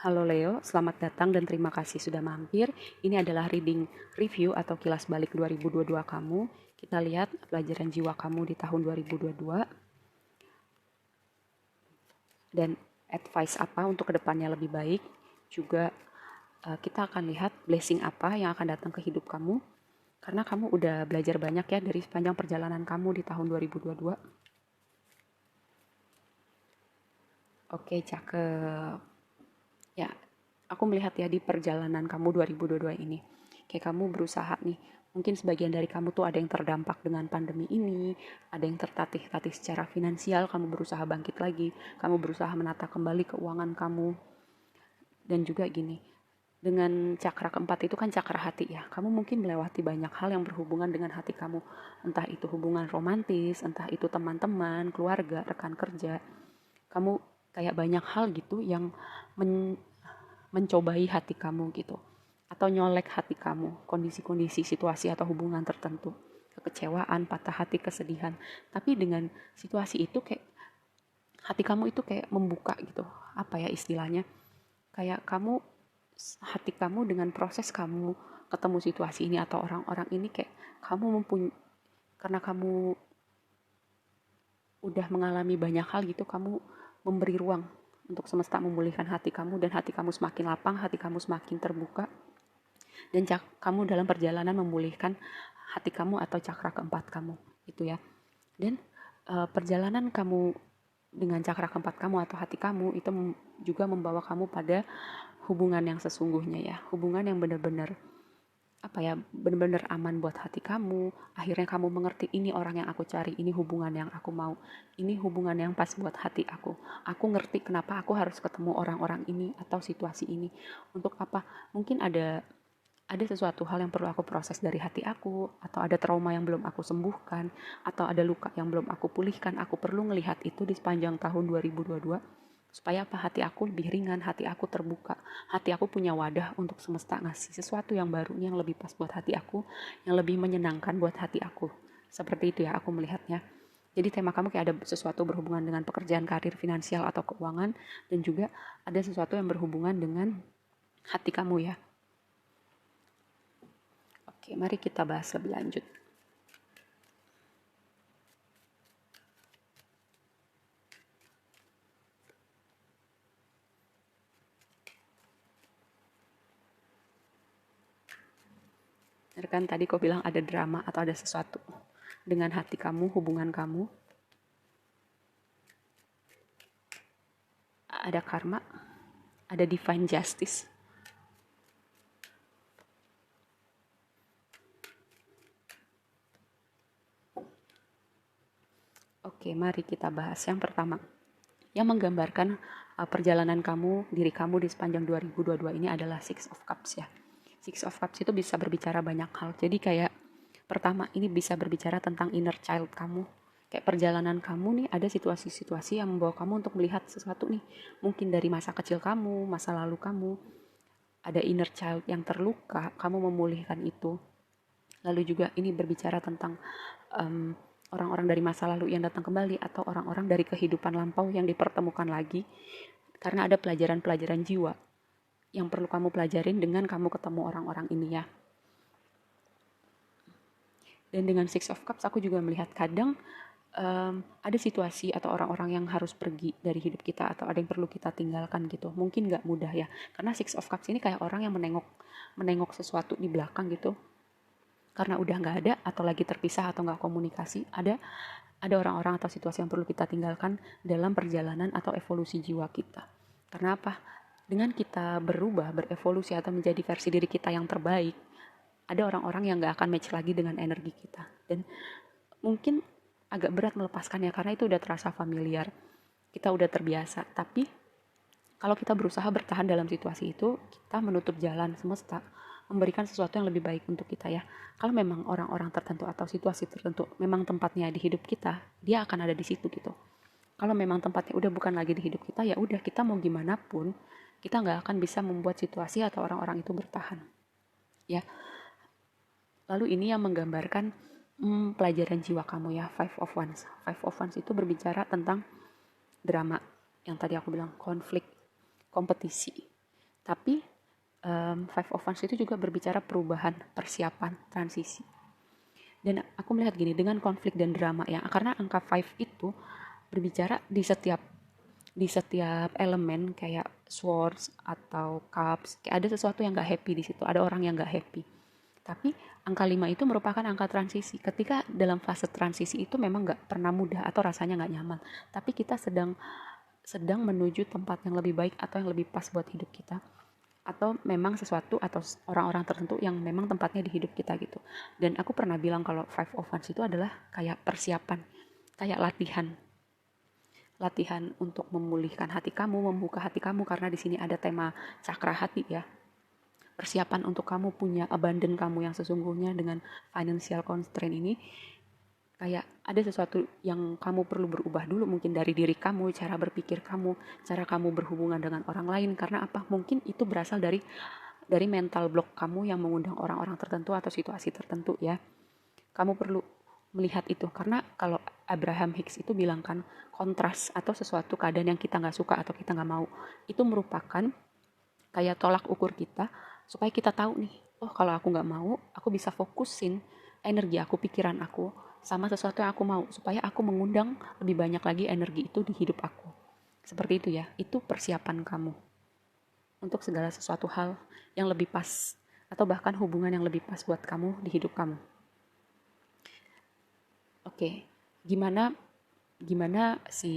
Halo Leo, selamat datang dan terima kasih sudah mampir. Ini adalah reading review atau kilas balik 2022 kamu. Kita lihat pelajaran jiwa kamu di tahun 2022 dan advice apa untuk kedepannya lebih baik. Juga kita akan lihat blessing apa yang akan datang ke hidup kamu. Karena kamu udah belajar banyak ya dari sepanjang perjalanan kamu di tahun 2022. Oke, cakep. Ya, aku melihat ya di perjalanan kamu 2022 ini. Kayak kamu berusaha nih, mungkin sebagian dari kamu tuh ada yang terdampak dengan pandemi ini, ada yang tertatih-tatih secara finansial, kamu berusaha bangkit lagi, kamu berusaha menata kembali keuangan kamu. Dan juga gini, dengan cakra keempat itu kan cakra hati ya, kamu mungkin melewati banyak hal yang berhubungan dengan hati kamu. Entah itu hubungan romantis, entah itu teman-teman, keluarga, rekan kerja. Kamu kayak banyak hal gitu yang mencobai hati kamu gitu, atau nyolek hati kamu, kondisi-kondisi situasi atau hubungan tertentu, kekecewaan, patah hati, kesedihan. Tapi dengan situasi itu kayak hati kamu itu kayak membuka gitu, apa ya istilahnya, kayak kamu, hati kamu dengan proses kamu ketemu situasi ini atau orang-orang ini, kayak kamu mempunyai, karena kamu udah mengalami banyak hal gitu, kamu memberi ruang untuk semesta memulihkan hati kamu, dan hati kamu semakin lapang, hati kamu semakin terbuka, dan kamu dalam perjalanan memulihkan hati kamu atau cakra keempat kamu itu ya. Dan perjalanan kamu dengan cakra keempat kamu atau hati kamu itu juga membawa kamu pada hubungan yang sesungguhnya ya, hubungan yang benar-benar apa ya, benar-benar aman buat hati kamu. Akhirnya kamu mengerti, ini orang yang aku cari, ini hubungan yang aku mau, ini hubungan yang pas buat hati aku ngerti kenapa aku harus ketemu orang-orang ini atau situasi ini. Untuk apa? Mungkin ada sesuatu hal yang perlu aku proses dari hati aku, atau ada trauma yang belum aku sembuhkan, atau ada luka yang belum aku pulihkan. Aku perlu melihat itu di sepanjang tahun 2022 supaya apa, hati aku lebih ringan, hati aku terbuka, hati aku punya wadah untuk semesta ngasih sesuatu yang baru, yang lebih pas buat hati aku, yang lebih menyenangkan buat hati aku. Seperti itu ya aku melihatnya. Jadi tema kamu kayak ada sesuatu berhubungan dengan pekerjaan, karir, finansial, atau keuangan, dan juga ada sesuatu yang berhubungan dengan hati kamu ya. Oke, mari kita bahas lebih lanjut. Kan tadi kau bilang ada drama atau ada sesuatu dengan hati kamu, hubungan kamu. Ada karma, ada divine justice. Oke, mari kita bahas yang pertama. Yang menggambarkan perjalanan kamu, diri kamu di sepanjang 2022 ini adalah Six of Cups ya. Six of Cups itu bisa berbicara banyak hal. Jadi kayak pertama ini bisa berbicara tentang inner child kamu. Kayak perjalanan kamu nih, ada situasi-situasi yang membawa kamu untuk melihat sesuatu nih. Mungkin dari masa kecil kamu, masa lalu kamu. Ada inner child yang terluka, kamu memulihkan itu. Lalu juga ini berbicara tentang orang-orang dari masa lalu yang datang kembali, atau orang-orang dari kehidupan lampau yang dipertemukan lagi. Karena ada pelajaran-pelajaran jiwa yang perlu kamu pelajarin dengan kamu ketemu orang-orang ini ya. Dan dengan Six of Cups aku juga melihat kadang ada situasi atau orang-orang yang harus pergi dari hidup kita, atau ada yang perlu kita tinggalkan gitu. Mungkin gak mudah ya, karena Six of Cups ini kayak orang yang menengok sesuatu di belakang gitu, karena udah gak ada atau lagi terpisah atau gak komunikasi. Ada orang-orang atau situasi yang perlu kita tinggalkan dalam perjalanan atau evolusi jiwa kita. Karena apa? Dengan kita berubah, berevolusi, atau menjadi versi diri kita yang terbaik, ada orang-orang yang gak akan match lagi dengan energi kita. Dan mungkin agak berat melepaskannya karena itu udah terasa familiar. Kita udah terbiasa. Tapi kalau kita berusaha bertahan dalam situasi itu, kita menutup jalan semesta memberikan sesuatu yang lebih baik untuk kita ya. Kalau memang orang-orang tertentu atau situasi tertentu memang tempatnya di hidup kita, dia akan ada di situ gitu. Kalau memang tempatnya udah bukan lagi di hidup kita, ya udah, kita mau gimana pun kita nggak akan bisa membuat situasi atau orang-orang itu bertahan ya. Lalu ini yang menggambarkan pelajaran jiwa kamu ya, Five of Wands. Five of Wands itu berbicara tentang drama yang tadi aku bilang, konflik, kompetisi. Tapi Five of Wands itu juga berbicara perubahan, persiapan, transisi. Dan aku melihat gini, dengan konflik dan drama ya, karena angka 5 itu berbicara di setiap elemen kayak swords atau cups, kayak ada sesuatu yang gak happy di situ, ada orang yang gak happy. Tapi angka 5 itu merupakan angka transisi. Ketika dalam fase transisi itu memang gak pernah mudah atau rasanya gak nyaman. Tapi kita sedang menuju tempat yang lebih baik atau yang lebih pas buat hidup kita. Atau memang sesuatu atau orang-orang tertentu yang memang tempatnya di hidup kita gitu. Dan aku pernah bilang kalau Five of Wands itu adalah kayak persiapan, kayak latihan untuk memulihkan hati kamu, membuka hati kamu, karena di sini ada tema cakra hati ya. Persiapan untuk kamu punya abundant kamu yang sesungguhnya dengan financial constraint ini, kayak ada sesuatu yang kamu perlu berubah dulu mungkin dari diri kamu, cara berpikir kamu, cara kamu berhubungan dengan orang lain. Karena apa? Mungkin itu berasal dari mental block kamu yang mengundang orang-orang tertentu atau situasi tertentu ya. Kamu perlu melihat itu, karena kalau Abraham Hicks itu bilang kan, kontras atau sesuatu keadaan yang kita nggak suka atau kita nggak mau, itu merupakan kayak tolak ukur kita supaya kita tahu nih, oh kalau aku nggak mau, aku bisa fokusin energi aku, pikiran aku sama sesuatu yang aku mau, supaya aku mengundang lebih banyak lagi energi itu di hidup aku. Seperti itu ya, itu persiapan kamu untuk segala sesuatu hal yang lebih pas atau bahkan hubungan yang lebih pas buat kamu di hidup kamu. Oke, gimana si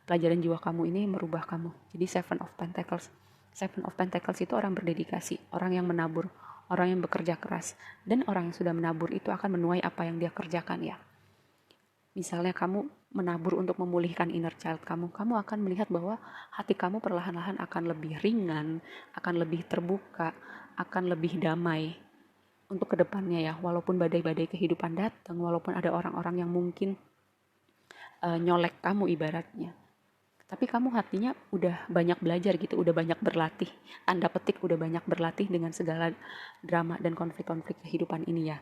pelajaran jiwa kamu ini merubah kamu? Jadi Seven of Pentacles. Seven of Pentacles itu orang berdedikasi, orang yang menabur, orang yang bekerja keras. Dan orang yang sudah menabur itu akan menuai apa yang dia kerjakan ya. Misalnya kamu menabur untuk memulihkan inner child kamu, kamu akan melihat bahwa hati kamu perlahan-lahan akan lebih ringan, akan lebih terbuka, akan lebih damai untuk kedepannya ya. Walaupun badai-badai kehidupan datang, walaupun ada orang-orang yang mungkin nyolek kamu ibaratnya, tapi kamu hatinya udah banyak belajar gitu, udah banyak berlatih, tanda petik udah banyak berlatih dengan segala drama dan konflik-konflik kehidupan ini ya.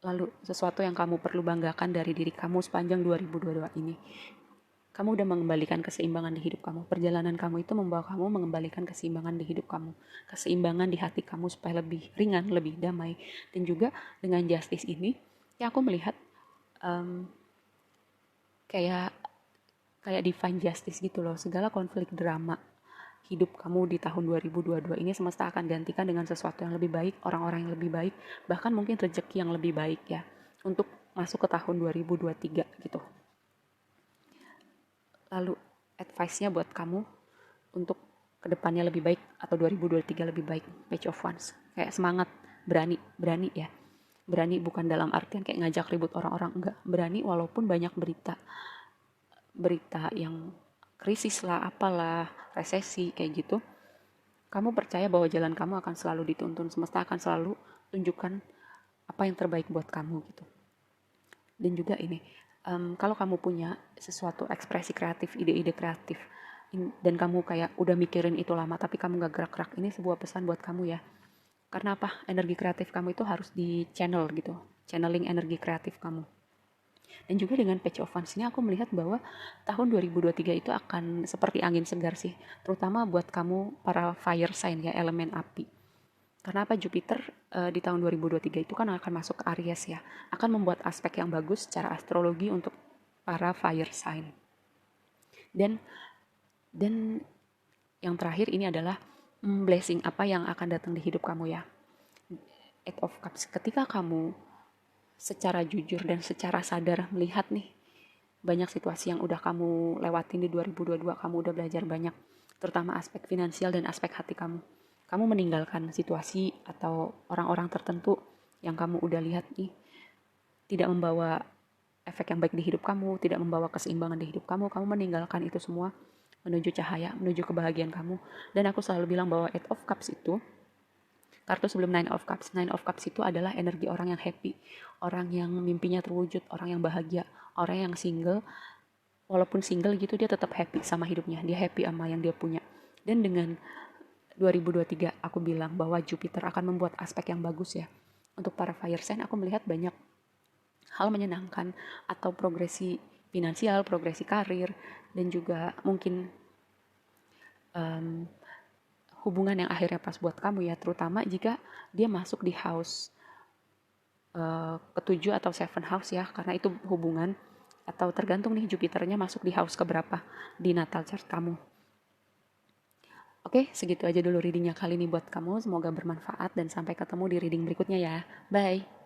Lalu sesuatu yang kamu perlu banggakan dari diri kamu sepanjang 2022 ini, kamu udah mengembalikan keseimbangan di hidup kamu. Perjalanan kamu itu membawa kamu mengembalikan keseimbangan di hidup kamu, keseimbangan di hati kamu supaya lebih ringan, lebih damai. Dan juga dengan justice ini, ya aku melihat kayak divine justice gitu loh. Segala konflik drama hidup kamu di tahun 2022 ini, semesta akan gantikan dengan sesuatu yang lebih baik, orang-orang yang lebih baik, bahkan mungkin rezeki yang lebih baik ya, untuk masuk ke tahun 2023 gitu. Lalu advice-nya buat kamu untuk kedepannya lebih baik atau 2023 lebih baik, Page of Wands. Kayak semangat, berani ya. Berani bukan dalam artian kayak ngajak ribut orang-orang, enggak. Berani walaupun banyak berita yang krisis lah, apalah, resesi kayak gitu. Kamu percaya bahwa jalan kamu akan selalu dituntun, semesta akan selalu tunjukkan apa yang terbaik buat kamu gitu. Dan juga ini, kalau kamu punya sesuatu ekspresi kreatif, ide-ide kreatif, dan kamu kayak udah mikirin itu lama tapi kamu gak gerak-gerak, ini sebuah pesan buat kamu ya. Karena apa? Energi kreatif kamu itu harus di channel gitu, channeling energi kreatif kamu. Dan juga dengan Page of Wands ini aku melihat bahwa tahun 2023 itu akan seperti angin segar sih, terutama buat kamu para fire sign ya, elemen api. Karena apa? Jupiter di tahun 2023 itu kan akan masuk ke Aries ya, akan membuat aspek yang bagus secara astrologi untuk para fire sign. Dan yang terakhir ini adalah blessing apa yang akan datang di hidup kamu ya. Eight of Cups. Ketika kamu secara jujur dan secara sadar melihat nih banyak situasi yang udah kamu lewatin di 2022, kamu udah belajar banyak, terutama aspek finansial dan aspek hati kamu. Kamu meninggalkan situasi atau orang-orang tertentu yang kamu udah lihat nih tidak membawa efek yang baik di hidup kamu, tidak membawa keseimbangan di hidup kamu. Kamu meninggalkan itu semua menuju cahaya, menuju kebahagiaan kamu. Dan aku selalu bilang bahwa Eight of Cups itu kartu sebelum Nine of Cups. Nine of Cups itu adalah energi orang yang happy, orang yang mimpinya terwujud, orang yang bahagia, orang yang single. Walaupun single gitu, dia tetap happy sama hidupnya, dia happy sama yang dia punya. Dan dengan 2023 aku bilang bahwa Jupiter akan membuat aspek yang bagus ya. Untuk para fire sign, aku melihat banyak hal menyenangkan atau progresi finansial, progresi karir, dan juga mungkin hubungan yang akhirnya pas buat kamu ya, terutama jika dia masuk di house ketujuh atau seven house ya, karena itu hubungan atau tergantung nih Jupiternya masuk di house keberapa di natal chart kamu. Oke, segitu aja dulu readingnya kali ini buat kamu. Semoga bermanfaat dan sampai ketemu di reading berikutnya ya. Bye.